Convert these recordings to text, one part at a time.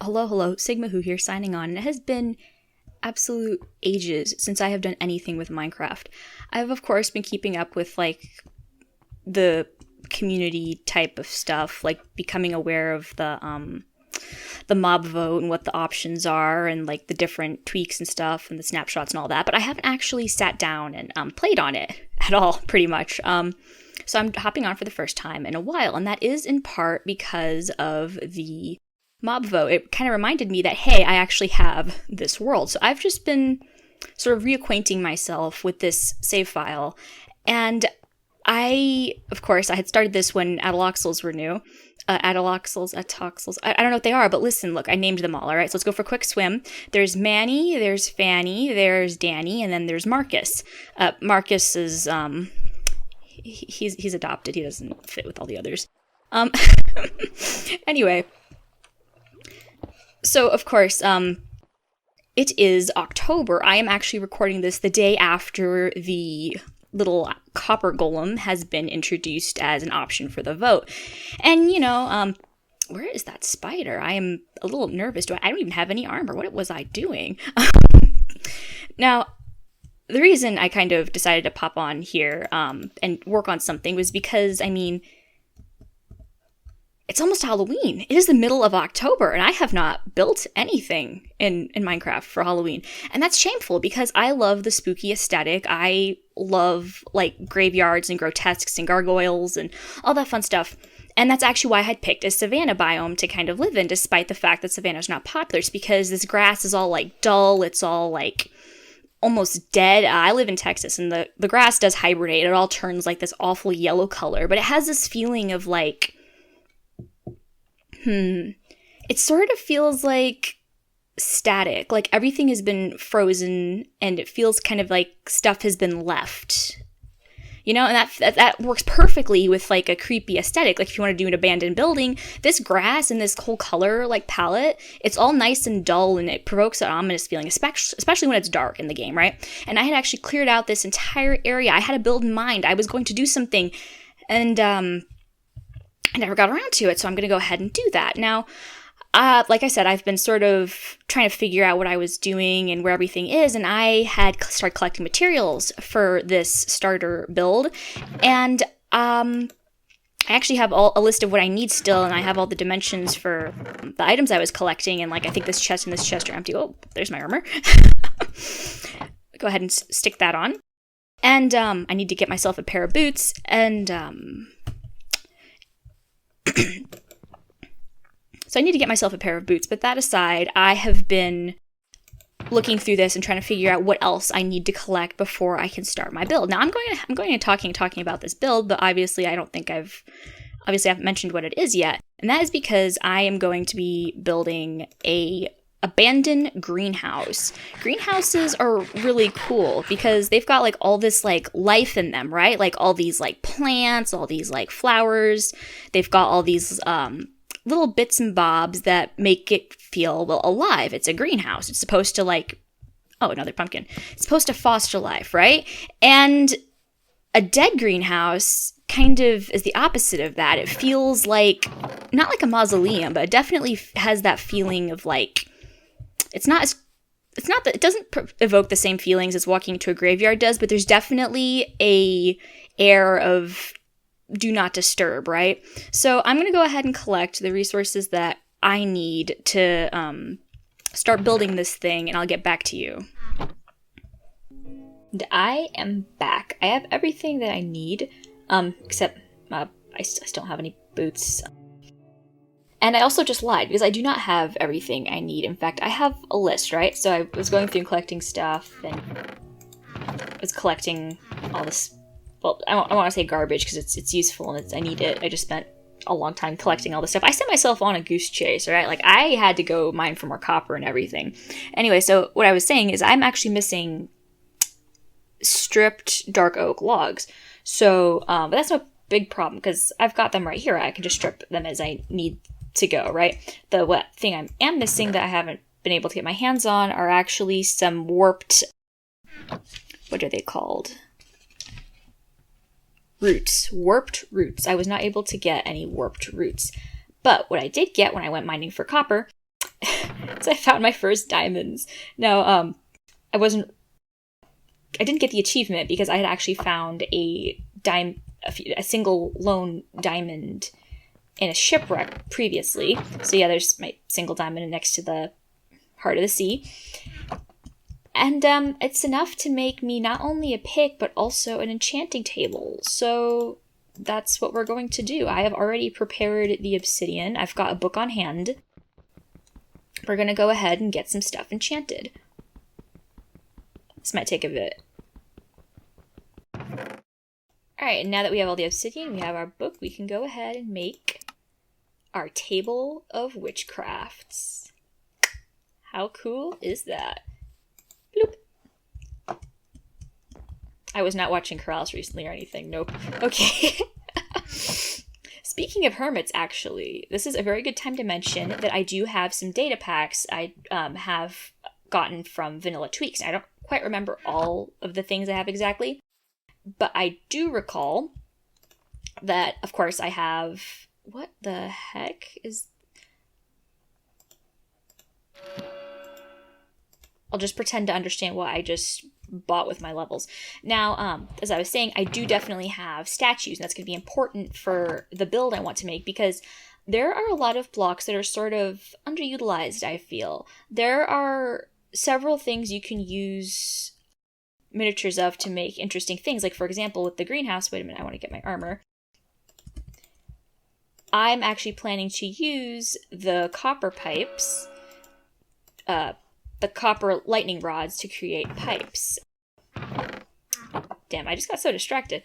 Hello, SigmaWho here signing on. And it has been absolute ages since I have done anything with Minecraft. I've, of course, been keeping up with, the community type of stuff, like becoming aware of the mob vote and what the options are and, the different tweaks and stuff and the snapshots and all that. But I haven't actually sat down and played on it at all, pretty much. So I'm hopping on for the first time in a while, and that is in part because of the mob vote. It kind of reminded me that, hey, I actually have this world. So I've just been sort of reacquainting myself with this save file. And I had started this when Atoxels were new. Atoxels, I don't know what they are, but listen, look, I named them all right? So let's go for a quick swim. There's Manny, there's Fanny, there's Danny, and then there's Marcus. Marcus is, he's adopted. He doesn't fit with all the others. Anyway. So, of course, it is October. I am actually recording this the day after the little copper golem has been introduced as an option for the vote. And, where is that spider? I am a little nervous. I don't even have any armor. What was I doing? Now, the reason I kind of decided to pop on here and work on something was because, it's almost Halloween. It is the middle of October, and I have not built anything in Minecraft for Halloween. And that's shameful, because I love the spooky aesthetic. I love, graveyards and grotesques and gargoyles and all that fun stuff. And that's actually why I had picked a savanna biome to kind of live in, despite the fact that savanna's not popular. It's because this grass is all, dull. It's all, almost dead. I live in Texas, and the grass does hibernate. It all turns, this awful yellow color. But it has this feeling of, it sort of feels like static, like everything has been frozen and it feels kind of like stuff has been left, and that works perfectly with a creepy aesthetic. If you want to do an abandoned building, this grass and this whole color palette, it's all nice and dull, and it provokes an ominous feeling, especially when it's dark in the game, right? And I had actually cleared out this entire area. I had a build in mind. I was going to do something, and I never got around to it, so I'm going to go ahead and do that. Now, like I said, I've been sort of trying to figure out what I was doing and where everything is, and I had started collecting materials for this starter build, and I actually have a list of what I need still, and I have all the dimensions for the items I was collecting, and I think this chest and this chest are empty. Oh, there's my armor. Go ahead and stick that on. And I need to get myself a pair of boots, and so I need to get myself a pair of boots, but that aside, I have been looking through this and trying to figure out what else I need to collect before I can start my build. Now, I'm going to talking about this build, but obviously I haven't mentioned what it is yet, and that is because I am going to be building a abandoned greenhouse. Greenhouses are really cool because they've got all this life in them, right? All these plants, all these flowers. They've got all these little bits and bobs that make it feel alive. It's a greenhouse. It's supposed to oh, another pumpkin. It's supposed to foster life, right? And a dead greenhouse kind of is the opposite of that. It feels not like a mausoleum, but it definitely has that feeling of it's not that it doesn't evoke the same feelings as walking into a graveyard does, but there's definitely a air of do not disturb, right? So I'm going to go ahead and collect the resources that I need to start building this thing, and I'll get back to you. And I am back. I have everything that I need, except I still don't have any boots. And I also just lied, because I do not have everything I need. In fact, I have a list, right? So I was going through and collecting stuff, and I was collecting all this, well, I want to say garbage, because it's useful, and I need it. I just spent a long time collecting all this stuff. I set myself on a goose chase, right? I had to go mine for more copper and everything. Anyway, so what I was saying is I'm actually missing stripped dark oak logs. So, but that's no big problem, because I've got them right here. I can just strip them as I need to go, right? The thing I am missing that I haven't been able to get my hands on are actually some warped, what are they called? Roots. Warped roots. I was not able to get any warped roots. But what I did get when I went mining for copper So I found my first diamonds. Now, I didn't get the achievement because I had actually found a single lone diamond in a shipwreck previously. So yeah, there's my single diamond next to the heart of the sea. And it's enough to make me not only a pick, but also an enchanting table. So that's what we're going to do. I have already prepared the obsidian. I've got a book on hand. We're going to go ahead and get some stuff enchanted. This might take a bit. Alright, now that we have all the obsidian, we have our book, we can go ahead and make our table of witchcrafts. How cool is that? Bloop. I was not watching Corrales recently or anything. Nope. Okay. Speaking of hermits, actually, this is a very good time to mention that I do have some data packs I have gotten from Vanilla Tweaks. I don't quite remember all of the things I have exactly, but I do recall that, of course, I have... What the heck is... I'll just pretend to understand what I just bought with my levels. Now, as I was saying, I do definitely have statues, and that's going to be important for the build I want to make, because there are a lot of blocks that are sort of underutilized, I feel. There are several things you can use miniatures of to make interesting things. Like, for example, with the greenhouse, wait a minute, I want to get my armor. I'm actually planning to use the copper pipes, the copper lightning rods to create pipes. Damn, I just got so distracted.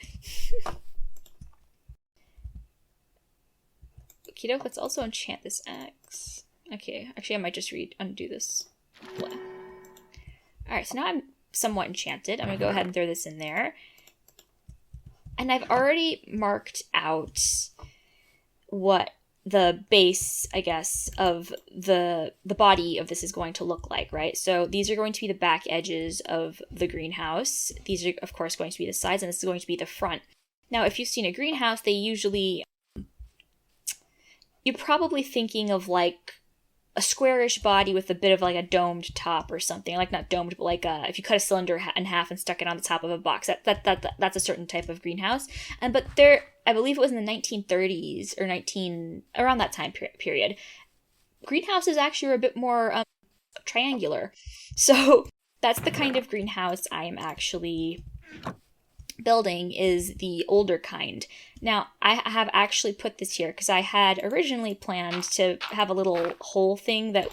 Okie doke, let's also enchant this axe. Okay, actually I might just undo this. Alright, so now I'm somewhat enchanted. I'm gonna go ahead and throw this in there. And I've already marked out what the base, I guess, of the body of this is going to look like, right? So these are going to be the back edges of the greenhouse. These are, of course, going to be the sides, and this is going to be the front. Now, if you've seen a greenhouse, they usually... You're probably thinking of, like, a squarish body with a bit of, like, a domed top or something. Like, not domed, but, like, if you cut a cylinder in half and stuck it on the top of a box. That's a certain type of greenhouse. But there... I believe it was in the 1930s or around that time period. Greenhouses actually were a bit more triangular. So that's the kind of greenhouse I am actually building, is the older kind. Now, I have actually put this here because I had originally planned to have a little hole thing that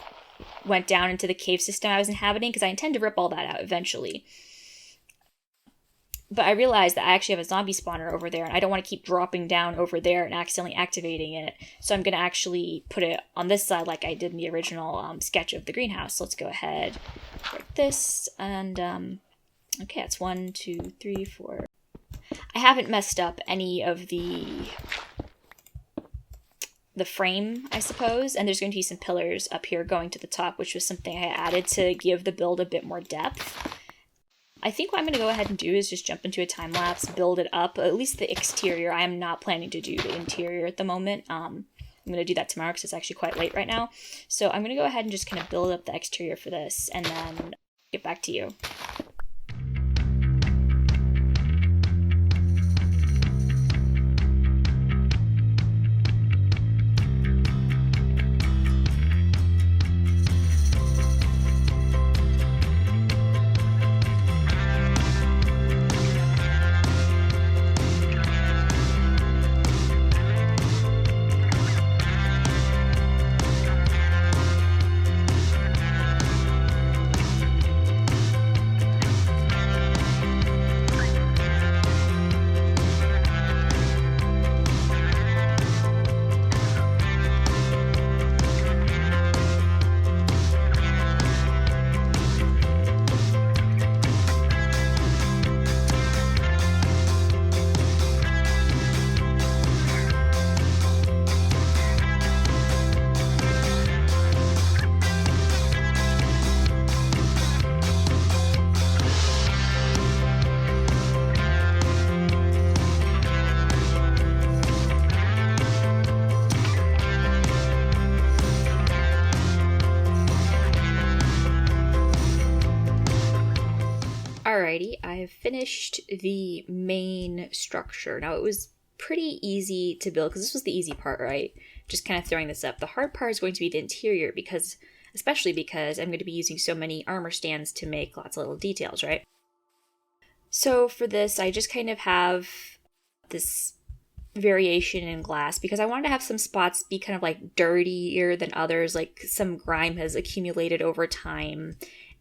went down into the cave system I was inhabiting, because I intend to rip all that out eventually. But I realized that I actually have a zombie spawner over there, and I don't want to keep dropping down over there and accidentally activating it. So I'm going to actually put it on this side like I did in the original sketch of the greenhouse. So let's go ahead, break this, and okay, that's 1, 2, 3, 4. I haven't messed up any of the frame, I suppose, and there's going to be some pillars up here going to the top, which was something I added to give the build a bit more depth. I think what I'm going to go ahead and do is just jump into a time lapse, build it up, at least the exterior. I am not planning to do the interior at the moment. I'm going to do that tomorrow because it's actually quite late right now. So I'm going to go ahead and just kind of build up the exterior for this and then get back to you. Alrighty, I've finished the main structure. Now, it was pretty easy to build because this was the easy part, right? Just kind of throwing this up. The hard part is going to be the interior especially because I'm going to be using so many armor stands to make lots of little details, right? So for this, I just kind of have this variation in glass because I wanted to have some spots be kind of like dirtier than others, like some grime has accumulated over time.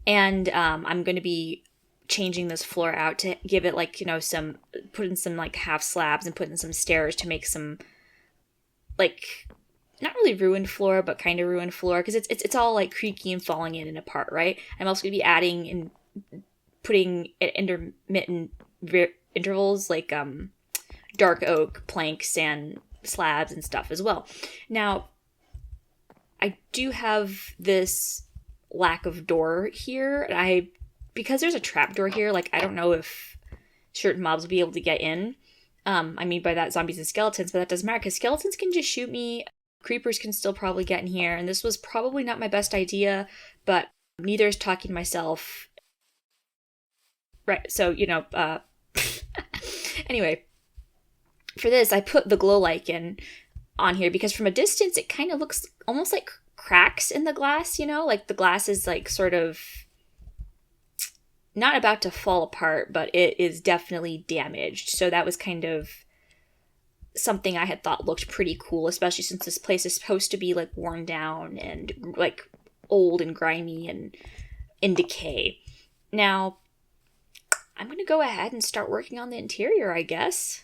And I'm going to be changing this floor out to give it like, put in some like half slabs and put in some stairs to make some like not really ruined floor, but kind of ruined floor because it's all like creaky and falling in and apart, right? I'm also going to be adding and putting intermittent intervals like dark oak planks and slabs and stuff as well. Now, I do have this lack of door here. Because there's a trapdoor here, like I don't know if certain mobs will be able to get in. I mean by that zombies and skeletons, but that doesn't matter because skeletons can just shoot me. Creepers can still probably get in here, and this was probably not my best idea, but neither is talking to myself. Right, so, anyway, for this, I put the glow lichen on here because from a distance, it kind of looks almost like cracks in the glass, like the glass is like sort of not about to fall apart, but it is definitely damaged. So that was kind of something I had thought looked pretty cool, especially since this place is supposed to be like worn down and like old and grimy and in decay. Now, I'm going to go ahead and start working on the interior, I guess.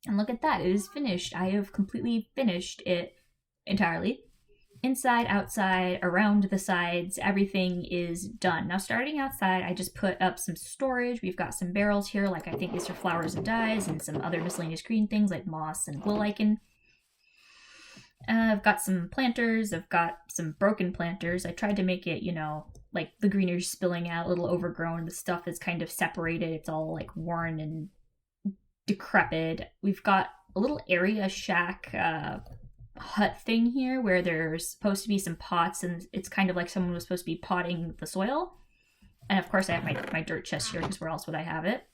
And look at that, it is finished. I have completely finished it entirely. Inside, outside, around the sides, everything is done. Now starting outside, I just put up some storage. We've got some barrels here, like I think these are flowers and dyes, and some other miscellaneous green things like moss and glow lichen. I've got some planters, I've got some broken planters. I tried to make it, like the greenery spilling out, a little overgrown. The stuff is kind of separated. It's all like worn and decrepit. We've got a little area shack hut thing here where there's supposed to be some pots, and it's kind of like someone was supposed to be potting the soil. And of course I have my dirt chest here because where else would I have it?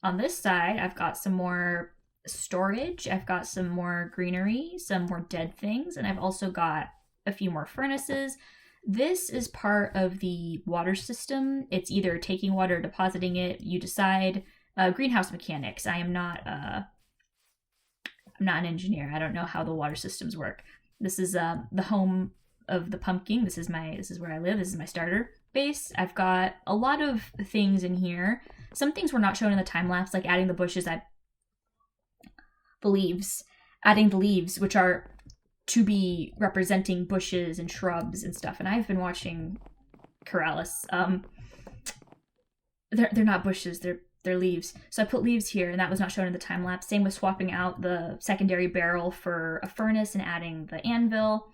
On this side, I've got some more storage. I've got some more greenery, some more dead things, and I've also got a few more furnaces. This is part of the water system. It's either taking water or depositing it. You decide. Greenhouse mechanics. I'm not an engineer. I don't know how the water systems work. This is the home of the pumpkin. This is where I live. This is my starter base. I've got a lot of things in here. Some things were not shown in the time lapse, like adding the bushes, adding the leaves, which are to be representing bushes and shrubs and stuff. And I've been watching Corrales. They're not bushes. They're they're leaves. So I put leaves here, and that was not shown in the time lapse. Same with swapping out the secondary barrel for a furnace and adding the anvil.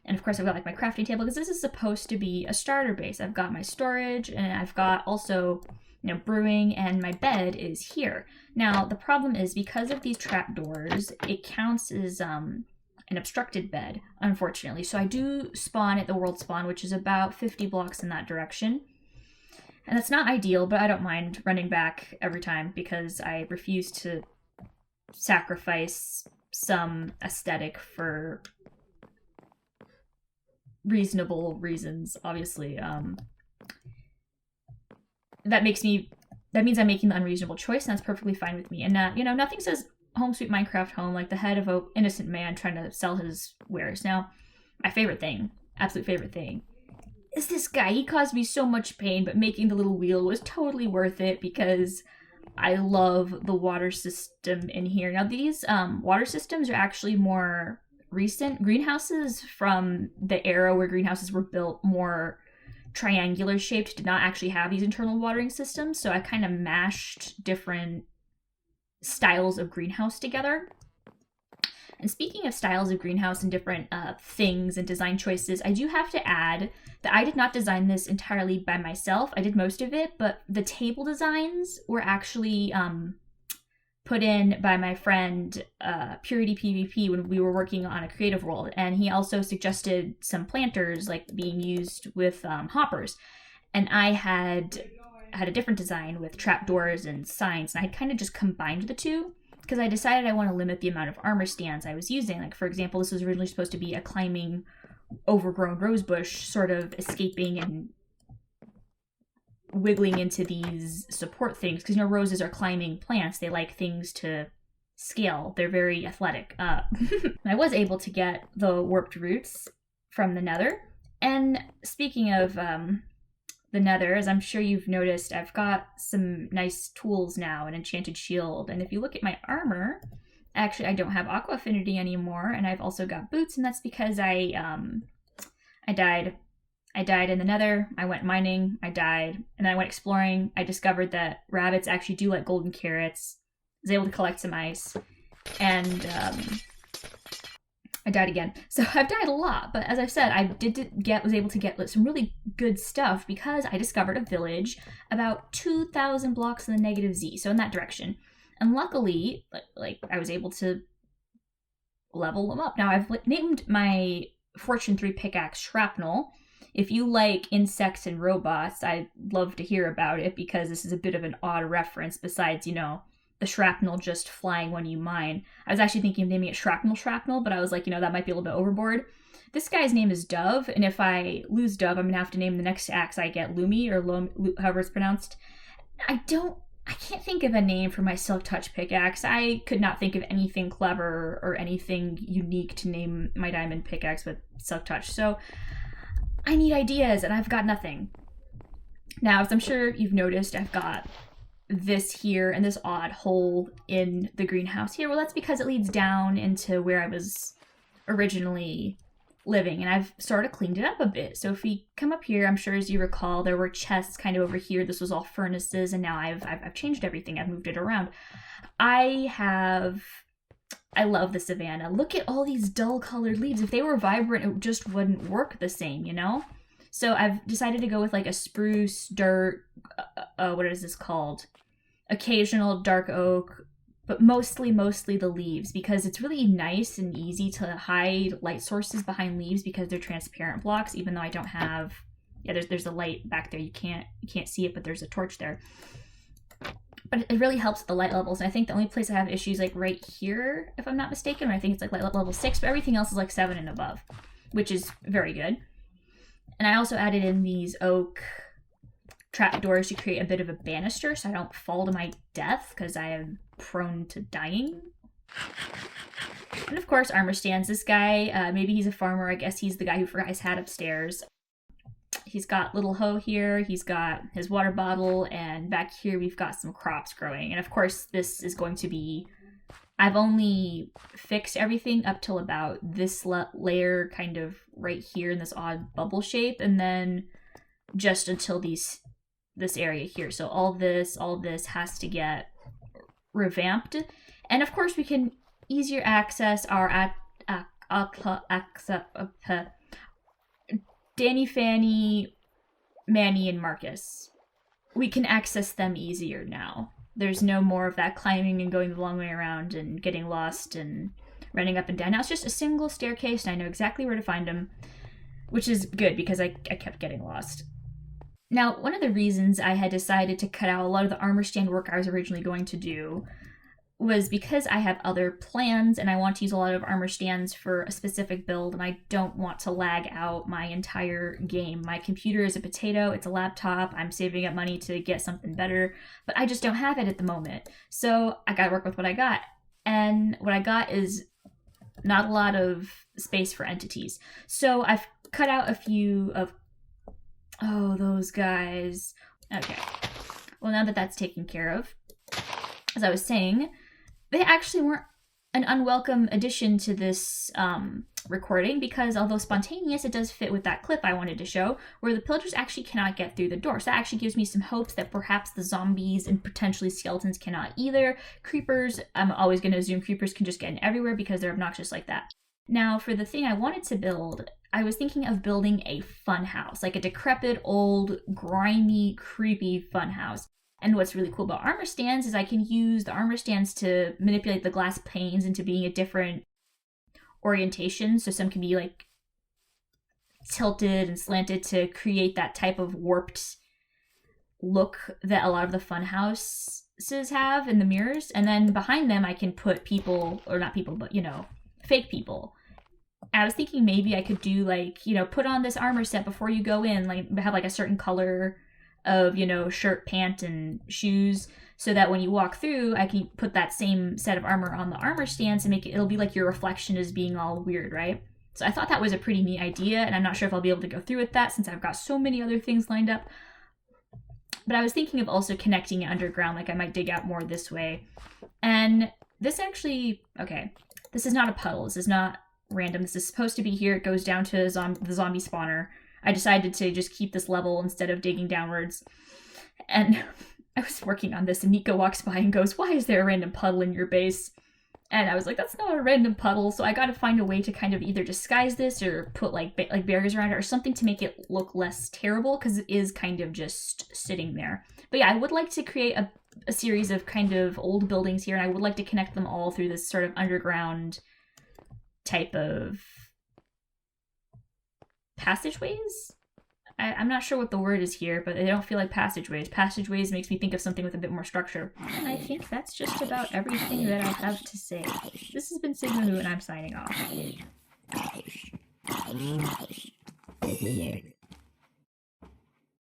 And of course I've got like my crafting table, because this is supposed to be a starter base. I've got my storage, and I've got also, you know, brewing, and my bed is here. Now the problem is, because of these trapdoors, it counts as an obstructed bed, unfortunately. So I do spawn at the world spawn, which is about 50 blocks in that direction. And that's not ideal, but I don't mind running back every time, because I refuse to sacrifice some aesthetic for reasonable reasons, obviously. That means I'm making the unreasonable choice, and that's perfectly fine with me. And you know, nothing says home sweet Minecraft home like the head of an innocent man trying to sell his wares. Now, my favorite thing, absolute favorite thing, is this guy. He caused me so much pain, but making the little wheel was totally worth it, because I love the water system in here. Now, these water systems are actually more recent. Greenhouses from the era where greenhouses were built more triangular shaped did not actually have these internal watering systems, so I kind of mashed different styles of greenhouse together. And speaking of styles of greenhouse and different things and design choices, I do have to add that I did not design this entirely by myself. I did most of it, but the table designs were actually put in by my friend Purity PvP when we were working on a creative world. And he also suggested some planters like being used with hoppers. And I had a different design with trapdoors and signs, and I had kind of just combined the two, because I decided I want to limit the amount of armor stands I was using. Like, for example, this was originally supposed to be a climbing overgrown rosebush, sort of escaping and wiggling into these support things, because, you know, roses are climbing plants. They like things to scale. They're very athletic. I was able to get the warped roots from the nether. And speaking of the nether, as I'm sure you've noticed, I've got some nice tools now, an enchanted shield. And if you look at my armor, actually I don't have aqua affinity anymore, and I've also got boots, and that's because I died. I died in the nether, I went mining, I died, and then I went exploring. I discovered that rabbits actually do like golden carrots. I was able to collect some ice, and I died again. So I've died a lot, but as I've said, I was able to get some really good stuff, because I discovered a village about 2,000 blocks in the negative Z, so in that direction. And luckily, like I was able to level them up. Now I've named my Fortune 3 pickaxe Shrapnel. If you like insects and robots, I'd love to hear about it, because this is a bit of an odd reference, besides, you know, the shrapnel just flying when you mine. I was actually thinking of naming it Shrapnel, but I was like, you know, that might be a little bit overboard. This guy's name is Dove, and if I lose Dove, I'm going to have to name the next axe I get Lumi, or however it's pronounced. I can't think of a name for my Silk Touch pickaxe. I could not think of anything clever or anything unique to name my diamond pickaxe with Silk Touch. So I need ideas, and I've got nothing. Now, as I'm sure you've noticed, I've got this here and this odd hole in the greenhouse here. Well, that's because it leads down into where I was originally living, and I've sort of cleaned it up a bit. So if we come up here, I'm sure as you recall, there were chests kind of over here. This was all furnaces, and now I've changed everything. I've moved it around. I love the savannah. Look at all these dull colored leaves. If they were vibrant, it just wouldn't work the same, you know? So I've decided to go with like a spruce, dirt, what is this called? Occasional dark oak, but mostly the leaves, because it's really nice and easy to hide light sources behind leaves because they're transparent blocks, even though I don't have, there's a light back there. You can't see it, but there's a torch there. But it really helps the light levels. And I think the only place I have issues like right here, if I'm not mistaken, I think it's like light level 6, but everything else is like 7 and above, which is very good. And I also added in these oak trapdoors to create a bit of a banister so I don't fall to my death, because I am prone to dying. And of course, armor stands. This guy, maybe he's a farmer. I guess he's the guy who forgot his hat upstairs. He's got little hoe here, he's got his water bottle, and back here we've got some crops growing. And of course this is going to be, I've only fixed everything up till about this layer kind of right here in this odd bubble shape, and then just until these this area here. So all this has to get revamped. And of course we can easier access our Danny, Fanny, Manny, and Marcus. We can access them easier now. There's no more of that climbing and going the long way around and getting lost and running up and down. Now it's just a single staircase and I know exactly where to find them, which is good because I kept getting lost. Now, one of the reasons I had decided to cut out a lot of the armor stand work I was originally going to do was because I have other plans and I want to use a lot of armor stands for a specific build and I don't want to lag out my entire game. My computer is a potato, it's a laptop, I'm saving up money to get something better, but I just don't have it at the moment. So I gotta work with what I got. And what I got is not a lot of space for entities. So I've cut out a few of, oh, those guys. Okay. Well, now that that's taken care of, as I was saying, they actually weren't an unwelcome addition to this recording because although spontaneous, it does fit with that clip I wanted to show where the pillagers actually cannot get through the door. So that actually gives me some hopes that perhaps the zombies and potentially skeletons cannot either. Creepers, I'm always going to assume creepers can just get in everywhere because they're obnoxious like that. Now, for the thing I wanted to build, I was thinking of building a fun house, like a decrepit, old, grimy, creepy fun house. And what's really cool about armor stands is I can use the armor stands to manipulate the glass panes into being a different orientation. So some can be like tilted and slanted to create that type of warped look that a lot of the fun houses have in the mirrors. And then behind them I can put people, or not people, but fake people. I was thinking maybe I could do like, put on this armor set before you go in, like have like a certain color of, shirt, pant, and shoes, so that when you walk through, I can put that same set of armor on the armor stands and make it'll be like your reflection is being all weird, right? So I thought that was a pretty neat idea, and I'm not sure if I'll be able to go through with that since I've got so many other things lined up. But I was thinking of also connecting it underground, like I might dig out more this way. And this actually, okay, this is not a puddle, this is not random, this is supposed to be here, it goes down to the zombie spawner. I decided to just keep this level instead of digging downwards. And I was working on this and Nico walks by and goes, "Why is there a random puddle in your base?" And I was like, that's not a random puddle. So I got to find a way to kind of either disguise this or put like barriers around it or something to make it look less terrible because it is kind of just sitting there. But yeah, I would like to create a series of kind of old buildings here and I would like to connect them all through this sort of underground type of passageways? I'm not sure what the word is here, but they don't feel like passageways. Passageways makes me think of something with a bit more structure. And I think that's just about everything that I have to say. This has been SigmaWho, and I'm signing off.